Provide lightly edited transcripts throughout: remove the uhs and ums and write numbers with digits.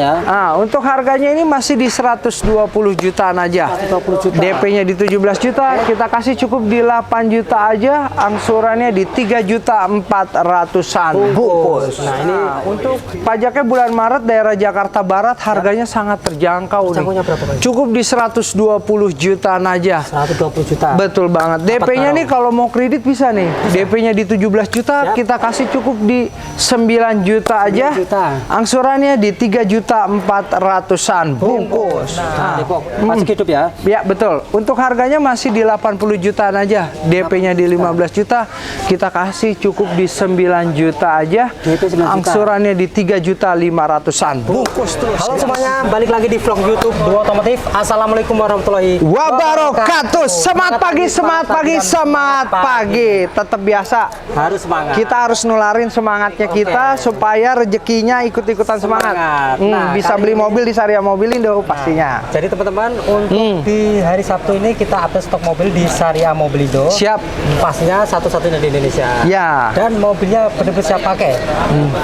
Nah, untuk harganya ini masih di 120 jutaan aja. 120 juta. DP-nya di 17 juta, kita kasih cukup di 8 juta aja. Angsurannya di 3 juta 400-an bungkus. Nah, ini untuk pajaknya bulan Maret daerah Jakarta Barat harganya sangat terjangkau nih. berapa, Pak? Cukup di 120 jutaan aja. 120 juta. Betul banget. DP-nya nih kalau mau kredit bisa nih. DP-nya di 17 juta, kita kasih cukup di 9 juta aja. 9 juta. Angsurannya di 3 juta 400-an bungkus. Nah, Depok masih hidup ya? Ya betul. Untuk harganya masih di 80 jutaan aja. DP-nya di 15 juta, kita kasih cukup di 9 juta aja. DP 9 juta. Angsurannya di 3 juta 500-an bungkus terus. Halo semuanya, balik lagi di vlog YouTube Duo Otomotif. Assalamualaikum warahmatullahi Wabarakatuh. Semangat pagi, semangat pagi, semangat pagi. Tetap biasa. Harus semangat. Kita harus nularin semangatnya kita supaya rezekinya ikut-ikutan semangat. Nah, Bisa beli mobil di Saria Mobilindo pastinya. Jadi teman-teman, untuk di hari Sabtu ini kita update stok mobil di Saria Mobilindo. Siap. Pastinya satu-satunya di Indonesia. Ya. Dan mobilnya benar-benar siap pakai.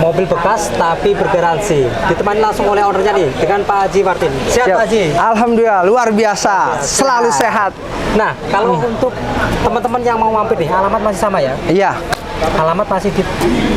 Mobil bekas tapi bergaransi. Ditemani langsung oleh ownernya nih dengan Pak Haji Martin. Siap, Pak Haji? Alhamdulillah, luar biasa. Selalu sehat. Nah, kalau untuk teman-teman yang mau mampir nih, alamat masih sama ya? Iya. Alamat masih di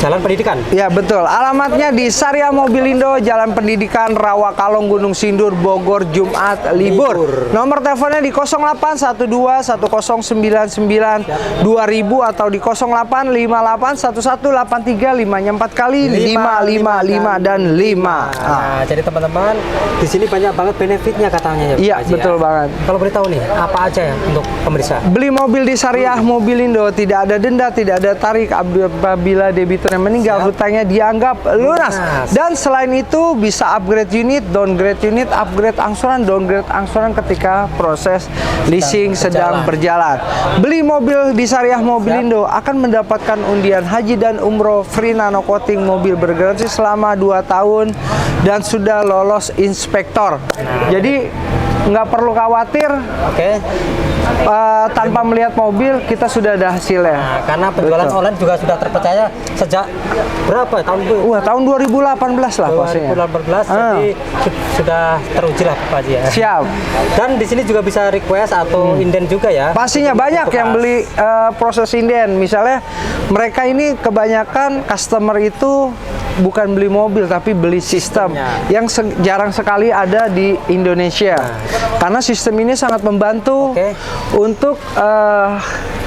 Jalan Pendidikan. Ya betul, alamatnya di Saria Mobilindo, Jalan Pendidikan, Rawakalong, Gunung Sindur, Bogor, Jumat libur. Nomor teleponnya di 0812 1099 2000 atau di 0858 1183 5-nya 4 kali 555 dan 5. Nah, jadi teman-teman, di sini banyak banget benefitnya katanya ya. Iya, Pak Haji, betul ya. banget. Kalau boleh tahu nih, apa aja ya untuk pemirsa? Beli mobil di Saria Mobilindo tidak ada denda, tidak ada tarik apabila debiturnya meninggal, hutangnya dianggap lunas. Dan selain itu bisa upgrade unit, downgrade unit, upgrade angsuran, downgrade angsuran ketika proses leasing sedang berjalan. Beli mobil di Saria Mobilindo akan mendapatkan undian haji dan umroh free nano coating, mobil bergaransi selama 2 tahun dan sudah lolos inspektor. Jadi nggak perlu khawatir. Oke. Tanpa melihat mobil kita sudah ada hasilnya. Nah, karena penjualan online juga sudah terpercaya sejak berapa tahun itu? Wah, tahun 2018 lah pastinya. 2018, jadi sudah teruji lah Pak Haji ya. Siap. Dan di sini juga bisa request atau inden juga ya. Pastinya banyak yang beli proses inden. Misalnya mereka ini kebanyakan customer itu bukan beli mobil tapi beli sistem yang jarang sekali ada di Indonesia. Karena sistem ini sangat membantu untuk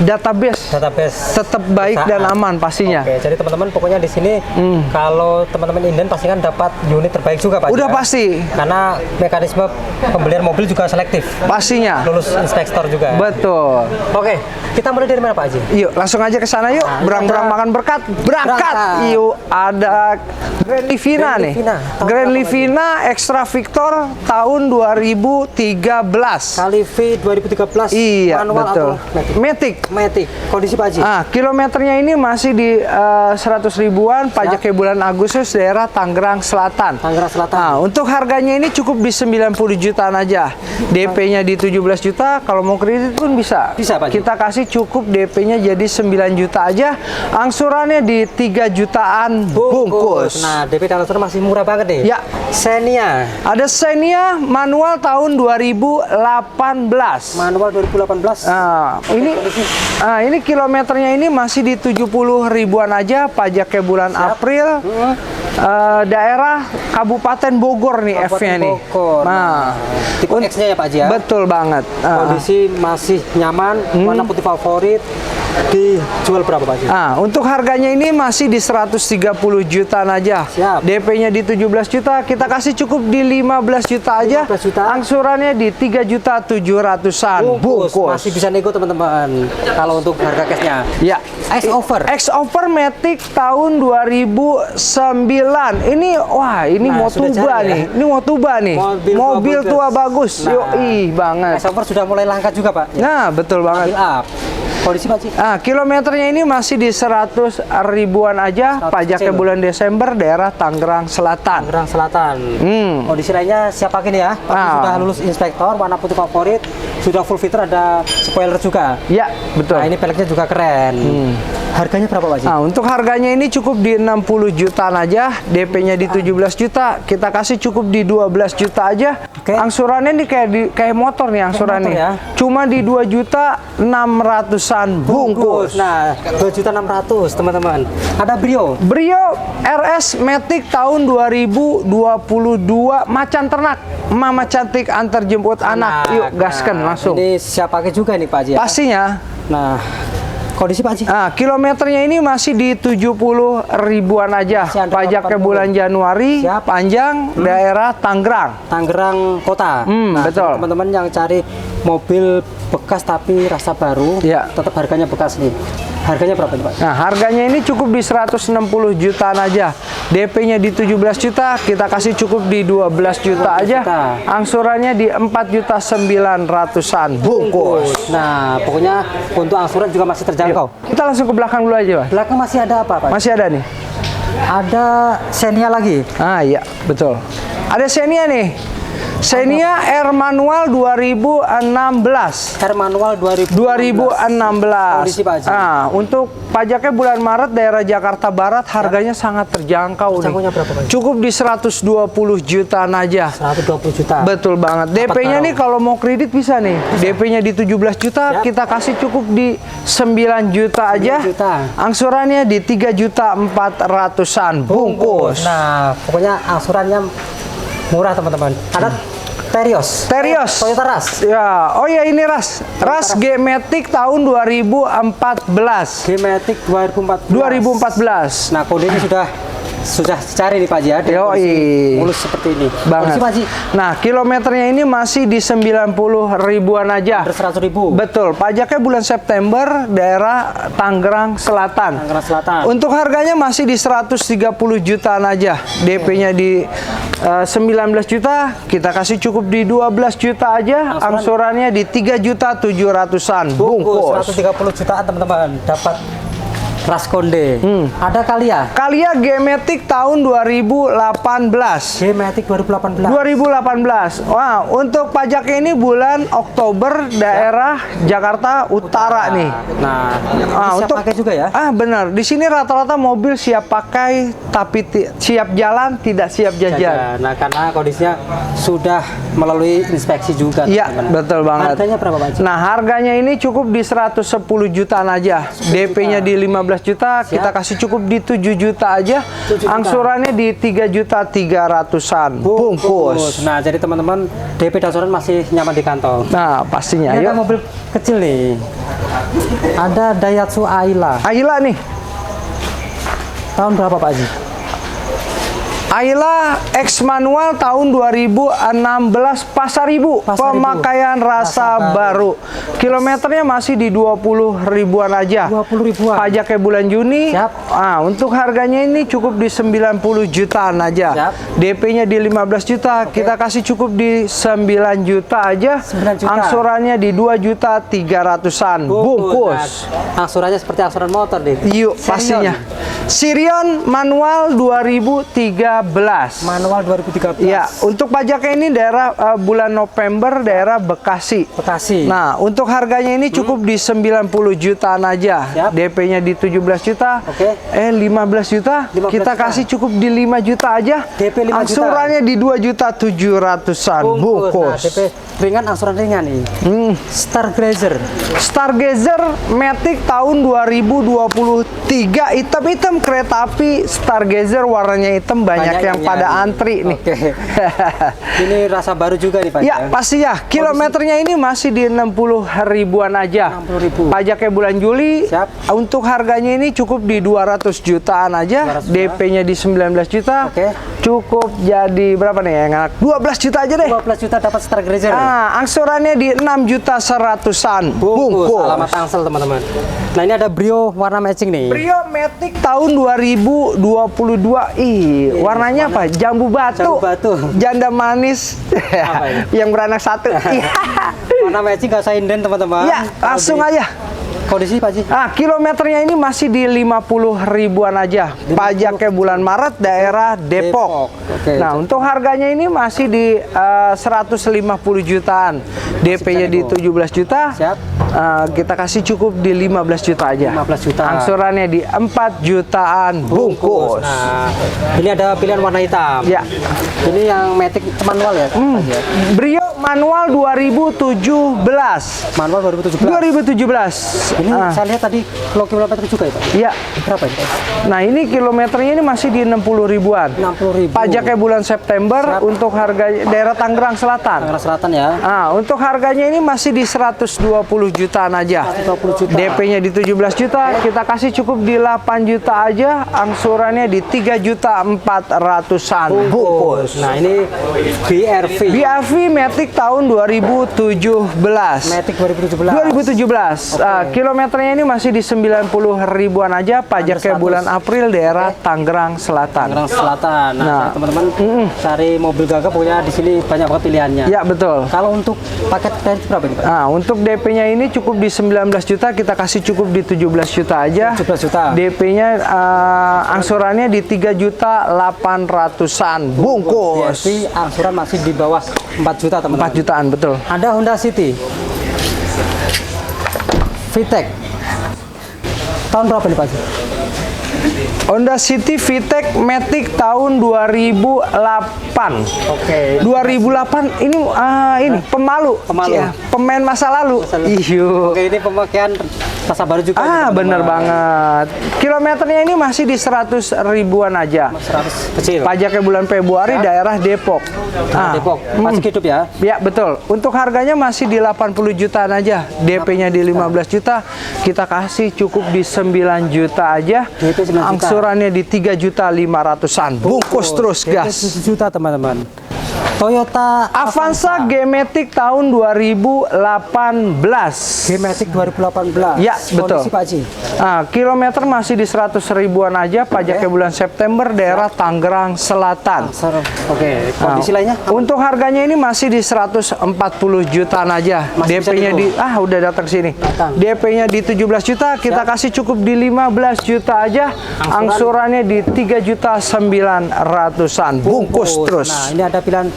database tetap baik dan aman pastinya. Oke, jadi teman-teman pokoknya di sini kalau teman-teman inden pasti kan dapat unit terbaik juga Pak. Udah ya? pasti. Karena mekanisme pembelian mobil juga selektif. Pastinya. Lulus inspektor juga. Betul. Oke, kita mulai dari mana Pak Haji? Yuk, langsung aja ke sana yuk. Berang-berang makan berkat. Berangkat. Yuk, ada Grand Livina nih. Grand Livina Extra Victor tahun 2013. Kali V 2013. Iya, manual betul. atau Matic. Matic. Kondisi Pak Haji? Kilometernya ini masih di 100 ribuan, pajaknya bulan Agustus, daerah Tangerang Selatan. Tangerang Selatan. Nah, untuk harganya ini cukup di 90 jutaan aja. DP-nya di 17 juta, kalau mau kredit pun bisa. Bisa, Pak Haji. Kita kasih cukup DP-nya jadi 9 juta aja. Angsurannya di 3 jutaan bungkus. Nah, DP dan angsuran masih murah banget nih. Ya. Xenia. Ada Xenia manual tahun 2018. Manual 2018. Ini kilometernya ini masih di 70 ribuan aja, pajaknya bulan April. Daerah Kabupaten Bogor nih F-nya nih. Nah, tipe X-nya ya Pak Haji ya. Betul banget. Kondisi masih nyaman, warna putih favorit. Dijual berapa Pak Haji? Untuk harganya ini masih di 130 jutaan aja. DP-nya di 17 juta, kita kasih cukup di 15 juta aja. 15 juta. Angsurannya di 3 juta 700-an bungkus. Masih bisa nego teman-teman. Kalau untuk harga cashnya. Ya. X-Over Matic tahun 2009. Ini Motuba nih. Ini Motuba nih. Mobil tua bagus. Yoi banget. X-Over sudah mulai langka juga Pak. Nah, betul banget. Kondisi Pak Haji? Kilometernya ini masih di 100 ribuan aja, pajaknya bulan Desember, daerah Tangerang Selatan. Tangerang Selatan. Kondisi lainnya siap pakai nih ya. Sudah lulus inspektor, warna putih favorit, sudah full fitur, ada spoiler juga. Ya, betul. Nah, ini peleknya juga keren. Harganya berapa Pak Haji? Nah, untuk harganya ini cukup di 60 jutaan aja, DP-nya di 17 juta, kita kasih cukup di 12 juta aja. Oke. Angsurannya nih kayak motor nih angsurannya. Kayak motor ya. Cuma di 2 juta 600-an bungkus. Nah, 2.600.000 teman-teman. Ada Brio. Brio RS Matic tahun 2022, macan ternak. Mama cantik antar jemput anak. Yuk gaskan langsung. Ini siap pakai juga nih Pak Haji ya? Pastinya. Nah, kondisi Pak Haji? Nah, kilometernya ini masih di 70 ribuan aja. Masih ada Pajaknya 80. bulan Januari, Siap. panjang, daerah Tangerang. Tangerang Kota. Nah, betul. Teman-teman yang cari mobil bekas tapi rasa baru, Ya. tetap harganya bekas nih. Harganya berapa nih Pak? Nah, harganya ini cukup di 160 jutaan aja. DP-nya di 17 juta, kita kasih cukup di 12 juta aja. Angsurannya di 4.900.000-an bungkus. Nah, pokoknya untuk angsuran juga masih terjangkau. Kita langsung ke belakang dulu aja, Pak. Belakang masih ada apa Pak? Masih ada nih. Ada Xenia lagi. Ah, iya, betul. Ada Xenia nih. Xenia R manual 2016. R manual 2016. Kondisi Pak Haji. Nah, untuk pajaknya bulan Maret daerah Jakarta Barat harganya sangat terjangkau nih. Terjangkaunya berapa, Pak? Cukup di 120 jutaan aja. 120 juta. Betul banget. DP-nya nih kalau mau kredit bisa nih. DP-nya di 17 juta, Siap. kita kasih cukup di 9 juta aja. 9 juta. Angsurannya di 3.400.000-an bungkus. Nah, pokoknya angsurannya murah teman-teman. Ada Terios. Toyota Rush. Ya, oh ya ini Rush. Rush G-Matic tahun 2014. G-Matic 2014. 2014. Nah, kodenya sudah cari nih Pak Haji ya. Dengan Yoi. kondisi mulus seperti ini. Banget. Kondisi Pak Haji, Nah, kilometernya ini masih di 90 ribuan aja. hampir 100.000. Betul, pajaknya bulan September daerah Tangerang Selatan. Tangerang Selatan. Untuk harganya masih di 130 jutaan aja. DP-nya di 19 juta, kita kasih cukup di 12 juta aja. Angsurannya di 3.700.000-an bungkus. 130 jutaan teman-teman. Dapat Rush Konde. Ada Kalia. Kalia G-Matic tahun 2018. G-Matic 2018. 2018. Wah, untuk pajaknya ini bulan Oktober daerah Jakarta Utara nih. Nah, Ah, siap pakai juga ya. Ah, benar. Di sini rata-rata mobil siap pakai tapi siap jalan, tidak siap jajan. Nah, karena kondisinya sudah melalui inspeksi juga. Iya, teman-teman. betul banget. Harganya berapa Pak Haji? Nah, harganya ini cukup di 110 jutaan aja. DP-nya di 15 juta, kita kasih cukup di 7 juta aja. 7 juta. Angsurannya di 3.300.000-an bungkus. Nah, jadi teman-teman DP dan angsuran masih nyaman di kantong. Nah, pastinya. Ini ada Yuk. mobil kecil nih. Ada Daihatsu Ayla. Ayla nih. Tahun berapa Pak Haji? Ayla X manual tahun 2016 Pasaribu. Pasaribu. Pemakaian rasa baru. Kilometernya masih di 20 ribuan aja. 20 ribuan. Pajaknya bulan Juni. Siap. Ah, untuk harganya ini cukup di 90 jutaan aja. Siap. DP-nya di 15 juta, kita kasih cukup di 9 juta aja. 9 juta. Angsurannya di 2.300.000-an bungkus. Nah, angsurannya seperti angsuran motor deh. Yuk, pastinya. Sirion manual 2013. Manual 2013. Ya, untuk pajaknya ini daerah bulan November daerah Bekasi. Bekasi. Nah, untuk harganya ini cukup di 90 jutaan aja. Siap. DP-nya di 17 juta. Oke. 15 juta. 15 Kita juta. kasih cukup di 5 juta aja. DP 5 juta. Angsurannya di 2.700.000-an bungkus. Nah, DP ringan, angsuran ringan nih. Stargazer. Stargazer Matic tahun 2023, hitam-hitam kereta api Stargazer warnanya hitam, banyak yang pada antri nih. Oke. Ini rasa baru juga nih Pak. Ya, pasti ya. Kilometernya ini masih di 60 ribuan aja. 60.000. Pajaknya bulan Juli. Siap. Untuk harganya ini cukup di 200 jutaan aja. 200 juta. DP-nya di 19 juta. Oke. Cukup jadi berapa nih yang enak? 12 juta aja deh. 12 juta dapat Stargazer. Nah, angsurannya di 6.100.000-an bungkus. Alamat Tangsel teman-teman. Nah, ini ada Brio warna matching nih. Brio Matic tahun 2022. Warnanya apa? Jambu batu. Jambu batu. Janda manis. Apa ini? Yang beranak satu. Iya. Warna matching gak usah inden teman-teman. Ya, langsung aja. Kondisi Pak Haji? Ah, kilometernya ini masih di 50 ribuan aja. Pajaknya bulan Maret daerah Depok. Oke. Nah, untuk harganya ini masih di 150 jutaan. DP-nya di 17 juta. Siap. Kita kasih cukup di 15 juta aja. 15 juta. Angsurannya di 4 jutaan bungkus. Nah, ini ada pilihan warna hitam. Ya. Ini yang Matic manual ya? Brio manual 2017. Manual 2017. 2017. Ini saya lihat tadi kilometer juga ya, Pak? Iya. Berapa ini, Pak? Nah, ini kilometernya ini masih di 60 ribuan. 60.000. Pajaknya bulan September. Untuk harga daerah Tangerang Selatan. Tangerang Selatan ya. Untuk harganya ini masih di 120 jutaan aja. 120 juta. DP-nya di 17 juta, kita kasih cukup di 8 juta aja. Angsurannya di 3 juta 400-an bungkus. Nah, ini BRV. BRV Matic tahun 2017. Matic 2017. 2017. Kilometernya ini masih di 90 ribuan aja. Pajaknya bulan April daerah Tangerang Selatan. Tangerang Selatan. Nah, teman-teman cari mobil gagah punya di sini banyak banget pilihannya. Ya, betul. Kalau untuk paket kredit berapa nih, Pak? Untuk DP-nya ini cukup di 19 juta, kita kasih cukup di 17 juta aja. 17 juta. DP-nya angsurannya di 3 juta 800-an bungkus. BRV angsuran masih di bawah 4 juta, teman-teman. 4 jutaan, betul. Ada Honda City VTEC. Tahun berapa nih, Pak? Honda City VTEC Matic tahun 2008. Oke. 2008 ini pemalu. Pemalu. Ya, pemain masa lalu. Iyo. Oke, ini pemakaian rasa baru juga. Bener banget. Kilometernya ini masih di 100 ribuan aja. 100 kecil. Pajaknya bulan Februari daerah Depok. Depok. Masih hidup ya? Ya, betul. Untuk harganya masih di 80 jutaan aja. DP-nya di 15 juta. Kita kasih cukup di 9 juta aja. DP 9 juta. Angsurannya di 3 juta 500-an. Bungkus terus, DP gas. 7 juta, teman-teman. Toyota Avanza G-Matic tahun 2018. G-Matic 2018. Ya, betul. Kondisi, Pak Haji? Kilometer masih di 100 ribuan aja. Pajaknya bulan September daerah Tangerang Selatan. Oke, kondisi lainnya? Untuk harganya ini masih di 140 jutaan aja. Masih bisa DP-nya di nego? udah datang sini. Datang. DP-nya di 17 juta, kita kasih cukup di 15 juta aja. Angsurannya di 3 juta 900-an. Bungkus terus. Nah, ini ada pilihan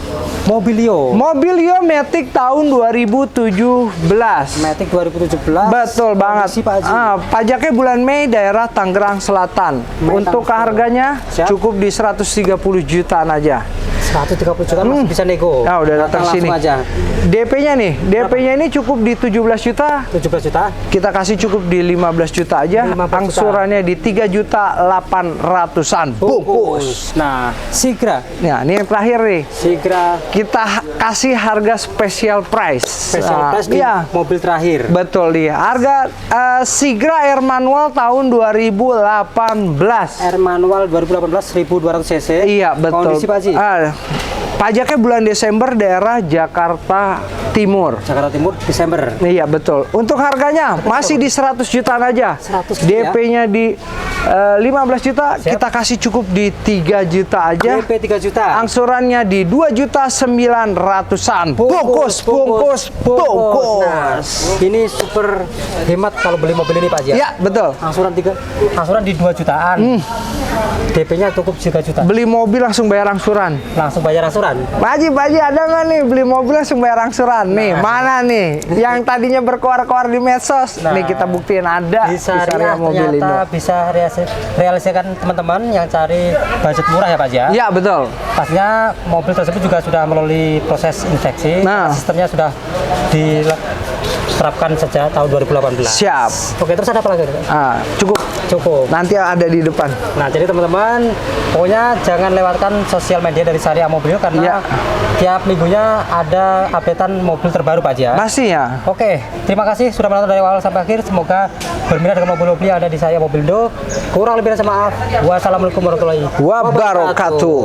Mobilio. Mobilio Matic tahun 2017. Matic 2017. Betul banget. Kondisi, Pak Haji? Pajaknya bulan Mei daerah Tangerang Selatan. Mei, Untuk Tangerang. harganya Siap. cukup di 130 jutaan aja. 130 juta masih bisa nego. Udah datang sini. Langsung aja. DP-nya nih, DP-nya ini cukup di 17 juta. 17 juta. Kita kasih cukup di 15 juta aja. 15 juta. Angsurannya di 3 juta 800-an. Bungkus. Nah, Sigra. Nah, ini yang terakhir nih. Sigra Kita kasih harga special price. special price di Iya. mobil terakhir. Betul nih. Harga Sigra Air Manual tahun 2018. R manual 2018 1200 cc. Iya, betul. Kondisi, Pak Haji? Pajaknya bulan Desember daerah Jakarta Timur. Jakarta Timur Desember. Iya, betul. Untuk harganya masih di 100 jutaan aja. 100 juta ya? DP-nya di 15 juta, Siap. kita kasih cukup di 3 juta aja. DP 3 juta. Angsurannya di 2 juta 900-an. Bungkus. Nah, ini super hemat kalau beli mobil ini, Pak Haji. Ya, betul. Angsuran di 2 jutaan. DP-nya cukup 3 juta. Beli mobil langsung bayar angsuran. Langsung bayar angsuran. Pak Haji, ada nggak nih beli mobil langsung bayar angsuran? Nih, mana nih? Yang tadinya berkoar-koar di medsos. Nah, nih kita buktiin ada Bisa di Syariah Mobil Indo. ternyata bisa realisasikan teman-teman yang cari budget murah ya, Pak Haji. Iya, betul. Pastinya mobil tersebut juga sudah melalui proses inspeksi. Nah. Sistemnya sudah diterapkan sejak tahun 2018. Siap. Oke, terus ada apa lagi? Cukup. Cukup. Nanti ada di depan. Nah, jadi teman-teman, pokoknya jangan lewatkan sosial media dari Syariah Mobil karena Iya. tiap minggunya ada updatean mobil terbaru, Pak Haji. Pastinya. Oke, terima kasih sudah menonton dari awal sampai akhir. Semoga berminat dengan mobil-mobil yang ada di Syariah Mobil Indo. Kurang lebihnya saya maaf. Wassalamualaikum warahmatullahi Wabarakatuh.